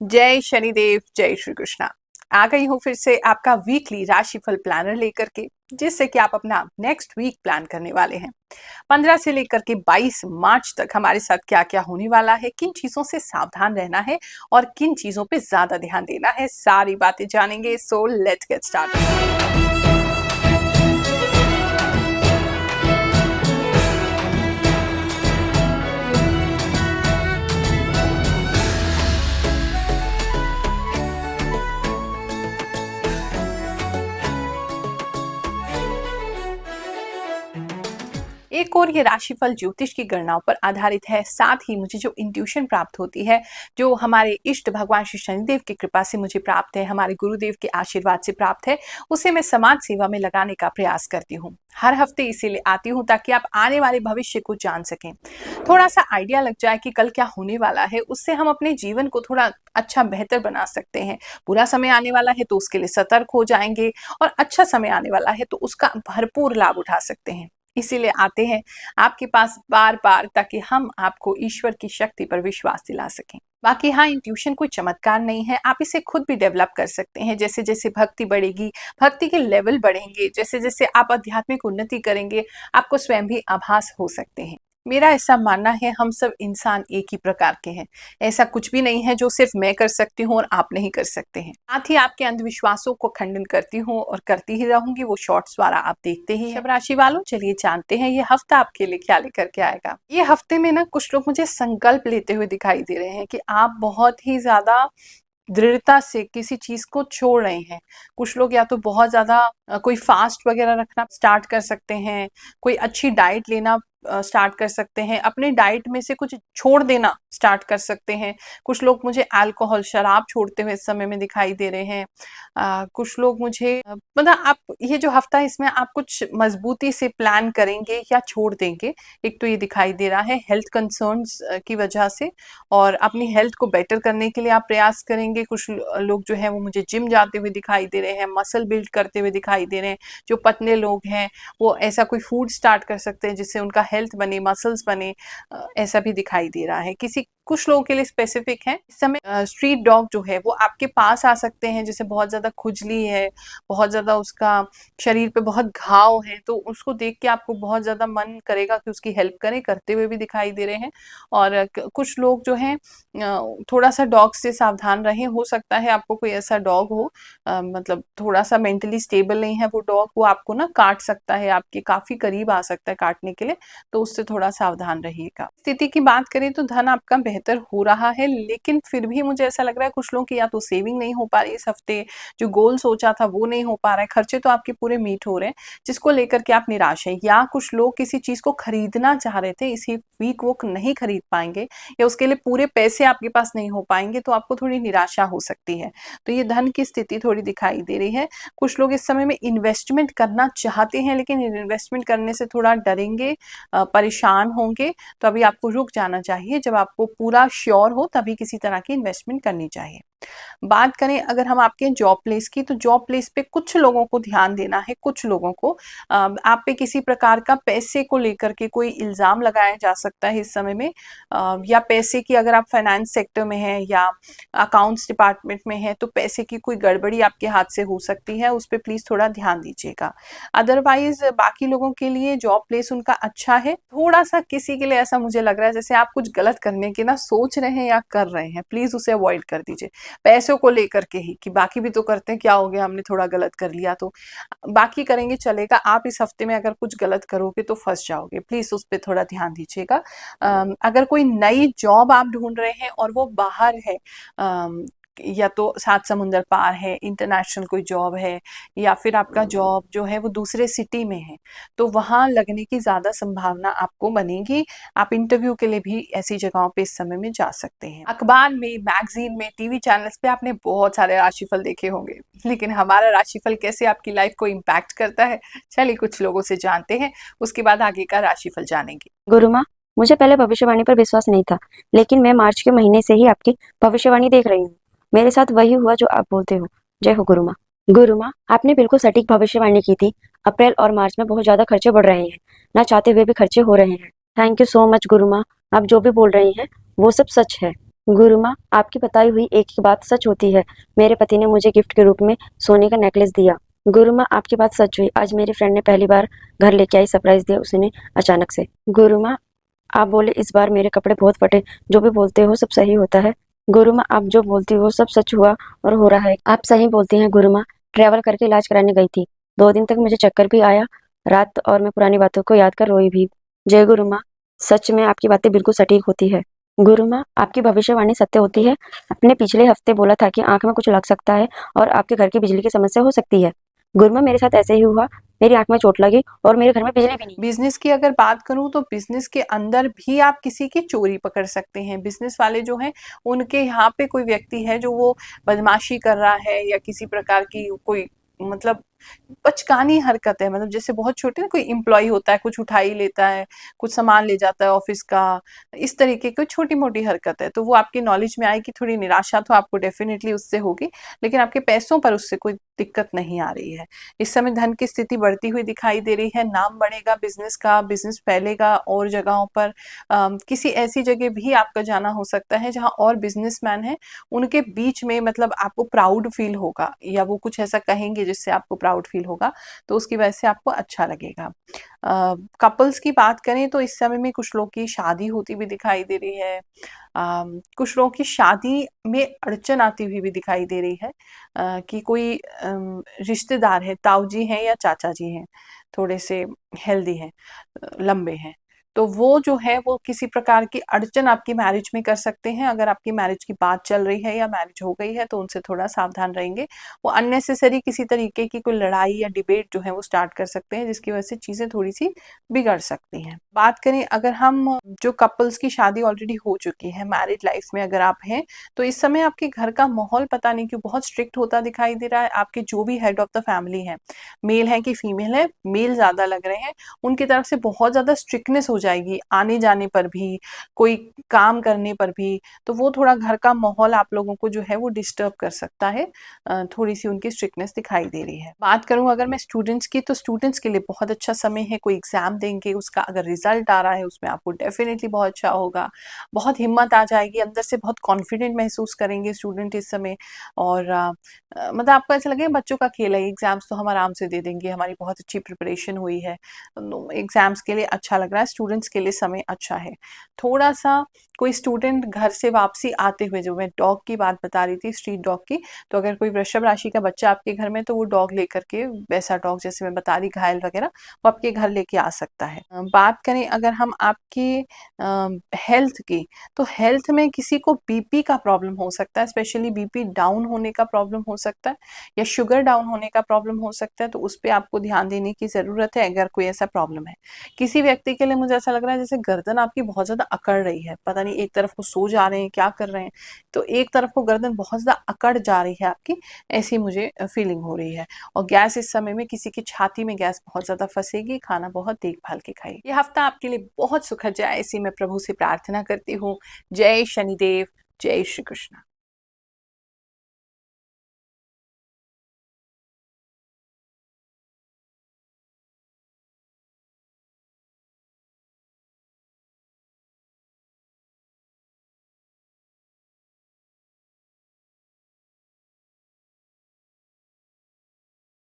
जय शनिदेव, जय श्री कृष्णा। आ गई हूँ फिर से आपका वीकली राशिफल प्लानर लेकर के, जिससे कि आप अपना नेक्स्ट वीक प्लान करने वाले हैं। 15 से लेकर के 22 मार्च तक हमारे साथ क्या क्या होने वाला है, किन चीजों से सावधान रहना है और किन चीजों पे ज्यादा ध्यान देना है, सारी बातें जानेंगे। So let's get started. एक और ये राशिफल ज्योतिष की गणनाओं पर आधारित है। साथ ही मुझे जो इंट्यूशन प्राप्त होती है, जो हमारे इष्ट भगवान श्री शनिदेव की कृपा से मुझे प्राप्त है, हमारे गुरुदेव के आशीर्वाद से प्राप्त है, उसे मैं समाज सेवा में लगाने का प्रयास करती हूँ। हर हफ्ते इसीलिए आती हूँ ताकि आप आने वाले भविष्य को जान सकें, थोड़ा सा आइडिया लग जाए कि कल क्या होने वाला है। उससे हम अपने जीवन को थोड़ा अच्छा बेहतर बना सकते हैं। बुरा समय आने वाला है तो उसके लिए सतर्क हो जाएंगे, और अच्छा समय आने वाला है तो उसका भरपूर लाभ उठा सकते हैं। इसीलिए आते हैं आपके पास बार बार, ताकि हम आपको ईश्वर की शक्ति पर विश्वास दिला सकें। बाकी हाँ, इंट्यूशन कोई चमत्कार नहीं है, आप इसे खुद भी डेवलप कर सकते हैं। जैसे जैसे भक्ति बढ़ेगी, भक्ति के लेवल बढ़ेंगे, जैसे जैसे आप आध्यात्मिक उन्नति करेंगे, आपको स्वयं भी आभास हो सकते हैं। मेरा ऐसा मानना है, हम सब इंसान एक ही प्रकार के हैं। ऐसा कुछ भी नहीं है जो सिर्फ मैं कर सकती हूँ और आप नहीं कर सकते हैं। साथ ही आपके अंधविश्वासों को खंडन करती हूँ और करती ही रहूंगी। वो शॉर्ट्स द्वारा आप देखते ही हैं। राशि वालों, चलिए जानते हैं ये हफ्ता आपके लिए क्या लेकर के आएगा। ये हफ्ते में ना कुछ लोग मुझे संकल्प लेते हुए दिखाई दे रहे हैं कि आप बहुत ही ज्यादा दृढ़ता से किसी चीज को छोड़ रहे हैं। कुछ लोग या तो बहुत ज्यादा कोई फास्ट वगैरह रखना स्टार्ट कर सकते हैं, कोई अच्छी डाइट लेना स्टार्ट कर सकते हैं, अपने डाइट में से कुछ छोड़ देना स्टार्ट कर सकते हैं। कुछ लोग मुझे अल्कोहल, शराब छोड़ते हुए इस समय में दिखाई दे रहे हैं। कुछ लोग मुझे मतलब आप ये जो हफ्ता है इसमें आप कुछ मजबूती से प्लान करेंगे या छोड़ देंगे। एक तो ये दिखाई दे रहा है हेल्थ कंसर्न्स की वजह से, और अपनी हेल्थ को बेटर करने के लिए आप प्रयास करेंगे। कुछ लोग जो है वो मुझे जिम जाते हुए दिखाई दे रहे हैं, मसल बिल्ड करते हुए दिखाई दे रहे हैं। जो पतले लोग हैं वो ऐसा कोई फूड स्टार्ट कर सकते हैं जिससे उनका हेल्थ बने, मसल्स बने, ऐसा भी दिखाई दे रहा है। कुछ लोगों के लिए स्पेसिफिक है। इस समय स्ट्रीट डॉग जो है वो आपके पास आ सकते हैं, जैसे बहुत ज्यादा खुजली है, बहुत ज्यादा उसका शरीर पे बहुत घाव है, तो उसको देख के आपको बहुत ज्यादा मन करेगा कि उसकी हेल्प करें, करते हुए भी दिखाई दे रहे हैं। और कुछ लोग जो हैं थोड़ा सा डॉग से सावधान रहें। हो सकता है आपको कोई ऐसा डॉग हो, मतलब थोड़ा सा मेंटली स्टेबल नहीं है वो डॉग, वो आपको ना काट सकता है, आपके काफी करीब आ सकता है काटने के लिए, तो उससे थोड़ा सावधान रहिएगा। स्थिति की बात करें तो धन आपका बेहतर हो रहा है, लेकिन फिर भी मुझे ऐसा लग रहा है कुछ लोगों की या तो सेविंग नहीं हो पा रही इस हफ्ते, जो गोल सोचा था वो नहीं हो पा रहा है, खर्चे तो आपके पूरे मीट हो रहे हैं जिसको लेकर के आप निराश हैं। या कुछ लोग किसी चीज को खरीदना चाह रहे थे, इसी वीक वो नहीं खरीद पाएंगे या उसके लिए पूरे पैसे आपके पास नहीं हो पाएंगे, तो आपको थोड़ी निराशा हो सकती है। तो ये धन की स्थिति थोड़ी दिखाई दे रही है। कुछ लोग इस समय में इन्वेस्टमेंट करना चाहते हैं, लेकिन इन्वेस्टमेंट करने से थोड़ा डरेंगे, परेशान होंगे, तो अभी आपको रुक जाना चाहिए। जब आपको पूरा श्योर हो तभी किसी तरह की इन्वेस्टमेंट करनी चाहिए। बात करें अगर हम आपके जॉब प्लेस की, तो जॉब प्लेस पे कुछ लोगों को ध्यान देना है। कुछ लोगों को आप पे किसी प्रकार का पैसे को लेकर के कोई इल्जाम लगाया जा सकता है इस समय में, या पैसे की, अगर आप फाइनेंस सेक्टर में हैं या अकाउंट्स डिपार्टमेंट में हैं, तो पैसे की कोई गड़बड़ी आपके हाथ से हो सकती है, उस पर प्लीज थोड़ा ध्यान दीजिएगा। अदरवाइज बाकी लोगों के लिए जॉब प्लेस उनका अच्छा है। थोड़ा सा किसी के लिए ऐसा मुझे लग रहा है जैसे आप कुछ गलत करने की ना सोच रहे हैं या कर रहे हैं, प्लीज उसे अवॉइड कर दीजिए। पैसों को लेकर के ही कि बाकी भी तो करते हैं, क्या हो गया हमने थोड़ा गलत कर लिया तो बाकी करेंगे चलेगा, आप इस हफ्ते में अगर कुछ गलत करोगे तो फंस जाओगे, प्लीज उस पर थोड़ा ध्यान दीजिएगा। अगर कोई नई जॉब आप ढूंढ रहे हैं और वो बाहर है, या तो सात समुंदर पार है, इंटरनेशनल कोई जॉब है, या फिर आपका जॉब जो है वो दूसरे सिटी में है, तो वहां लगने की ज्यादा संभावना आपको बनेगी। आप इंटरव्यू के लिए भी ऐसी जगहों पे इस समय में जा सकते हैं। अखबार में, मैगजीन में, टीवी चैनल्स पे आपने बहुत सारे राशिफल देखे होंगे, लेकिन हमारा राशिफल कैसे आपकी लाइफ को इम्पैक्ट करता है, चलिए कुछ लोगों से जानते हैं, उसके बाद आगे का राशिफल जानेंगे। गुरु माँ, मुझे पहले भविष्यवाणी पर विश्वास नहीं था, लेकिन मैं मार्च के महीने से ही आपकी भविष्यवाणी देख रही हूँ। मेरे साथ वही हुआ जो आप बोलते हो। जय हो गुरु माँ। गुरु माँ, आपने बिल्कुल सटीक भविष्यवाणी की थी। अप्रैल और मार्च में बहुत ज्यादा खर्चे बढ़ रहे हैं, ना चाहते हुए भी खर्चे हो रहे हैं। थैंक यू सो मच गुरु माँ। आप जो भी बोल रही हैं वो सब सच है। गुरु माँ, आपकी बताई हुई एक ही बात सच होती है। मेरे पति ने मुझे गिफ्ट के रूप में सोने का नेकलेस दिया। गुरु माँ, आपकी बात सच हुई। आज मेरी फ्रेंड ने पहली बार घर लेके आई, सरप्राइज दिया उसने अचानक से। गुरु माँ, आप बोले इस बार मेरे कपड़े बहुत फटे। जो भी बोलते हो सब सही होता है। गुरु माँ, आप जो बोलती हो सब सच हुआ और हो रहा है। आप सही बोलती हैं गुरु माँ। ट्रैवल करके इलाज कराने गई थी। 2 दिन तक मुझे चक्कर भी आया रात, और मैं पुरानी बातों को याद कर रोई भी। जय गुरु माँ, सच में आपकी बातें बिल्कुल सटीक होती है। गुरु माँ, आपकी भविष्यवाणी सत्य होती है। आपने पिछले हफ्ते बोला था कि आंख में कुछ लग सकता है और आपके घर की बिजली की समस्या हो सकती है। गुरु माँ, मेरे साथ ऐसे ही हुआ। मेरी आंख में चोट लगी और मेरे घर में बिजली भी नहीं। बिजनेस की अगर बात करूं तो बिजनेस के अंदर भी आप किसी की चोरी पकड़ सकते हैं। बिजनेस वाले जो हैं उनके यहाँ पे कोई व्यक्ति है जो वो बदमाशी कर रहा है या किसी प्रकार की कोई मतलब बचकानी हरकत है। मतलब जैसे बहुत छोटे ना कोई एम्प्लॉय होता है, कुछ उठा ही लेता है, कुछ सामान ले जाता है ऑफिस का, इस तरीके की छोटी मोटी हरकत है, तो वो आपकी नॉलेज में आएगी। थोड़ी निराशा तो आपको डेफिनेटली उससे होगी, लेकिन आपके पैसों पर उससे कोई दिक्कत नहीं आ रही है। इस समय धन की स्थिति बढ़ती हुई दिखाई दे रही है। नाम बढ़ेगा बिजनेस का, बिजनेस फैलेगा और जगहों पर। किसी ऐसी जगह भी आपका जाना हो सकता है जहां और बिजनेसमैन हैं, उनके बीच में मतलब आपको प्राउड फील होगा, या वो कुछ ऐसा कहेंगे जिससे आपको प्राउड फील होगा, तो उसकी वजह से आपको अच्छा लगेगा। कपल्स की बात करें तो इस समय में कुछ लोग की शादी होती भी दिखाई दे रही है। कुछ लोगों की शादी में अड़चन आती हुई भी दिखाई दे रही है। कि कोई रिश्तेदार है, ताऊ जी हैं या चाचा जी हैं, थोड़े से हेल्दी हैं, लंबे हैं, तो वो जो है वो किसी प्रकार की अड़चन आपकी मैरिज में कर सकते हैं। अगर आपकी मैरिज की बात चल रही है या मैरिज हो गई है तो उनसे थोड़ा सावधान रहेंगे। वो अननेसेसरी किसी तरीके की कोई लड़ाई या डिबेट जो है वो स्टार्ट कर सकते हैं, जिसकी वजह से चीजें थोड़ी सी बिगड़ सकती हैं। बात करें अगर हम जो कपल्स की शादी ऑलरेडी हो चुकी है, मैरिड लाइफ में अगर आप हैं, तो इस समय आपके घर का माहौल पता नहीं क्यों बहुत स्ट्रिक्ट होता दिखाई दे रहा है। आपके जो भी हेड ऑफ द फैमिली है, मेल है कि फीमेल है, मेल ज्यादा लग रहे हैं, उनकी तरफ से बहुत ज्यादा स्ट्रिक्टनेस हो जाएगी आने जाने पर भी, कोई काम करने पर भी। तो वो थोड़ा घर का माहौल आप लोगों को जो है वो डिस्टर्ब कर सकता है। थोड़ी सी उनकी स्ट्रिक्टनेस दिखाई दे रही है। बात करूं अगर मैं स्टूडेंट्स की, तो स्टूडेंट्स के लिए बहुत अच्छा समय है। कोई एग्जाम देंगे, उसका अगर रिजल्ट आ रहा है उसमें आपको डेफिनेटली बहुत अच्छा होगा। बहुत हिम्मत आ जाएगी, अंदर से बहुत कॉन्फिडेंट महसूस करेंगे स्टूडेंट इस समय। और मतलब आपको ऐसा लगेगा बच्चों का खेल है, एग्जाम्स तो हम आराम से दे देंगे, हमारी बहुत अच्छी प्रिपरेशन हुई है। एग्जाम्स के लिए अच्छा लग रहा है, स्टूडेंट्स के लिए समय अच्छा है। थोड़ा सा कोई स्टूडेंट घर से वापसी आते हुए, जो मैं डॉग की बात बता रही थी, स्ट्रीट डॉग की, तो अगर कोई वृषभ राशि का बच्चा आपके घर में, तो वो डॉग लेकर के, वैसा डॉग जैसे मैं बता रही घायल वगैरह, वो आपके घर लेके आ सकता है। बात करें अगर हम आपकी हेल्थ की, तो हेल्थ में किसी को बीपी का प्रॉब्लम हो सकता है, स्पेशली बीपी डाउन होने का प्रॉब्लम हो सकता है, या शुगर डाउन होने का प्रॉब्लम हो सकता है, तो उस पर आपको ध्यान देने की जरूरत है अगर कोई ऐसा प्रॉब्लम है। किसी व्यक्ति के लिए मुझे ऐसा लग रहा है जैसे गर्दन आपकी बहुत ज्यादा अकड़ रही है, पता नहीं एक तरफ को सो जा रहे हैं क्या कर रहे हैं, तो एक तरफ को गर्दन बहुत ज्यादा अकड़ जा रही है आपकी, ऐसी मुझे फीलिंग हो रही है। और गैस इस समय में किसी की छाती में गैस बहुत ज्यादा फंसेगी, खाना बहुत देखभाल के खाइए। ये हफ्ता आपके लिए बहुत सुखद जाए, ऐसी मैं प्रभु से प्रार्थना करती हूँ। जय शनिदेव, जय श्री कृष्ण।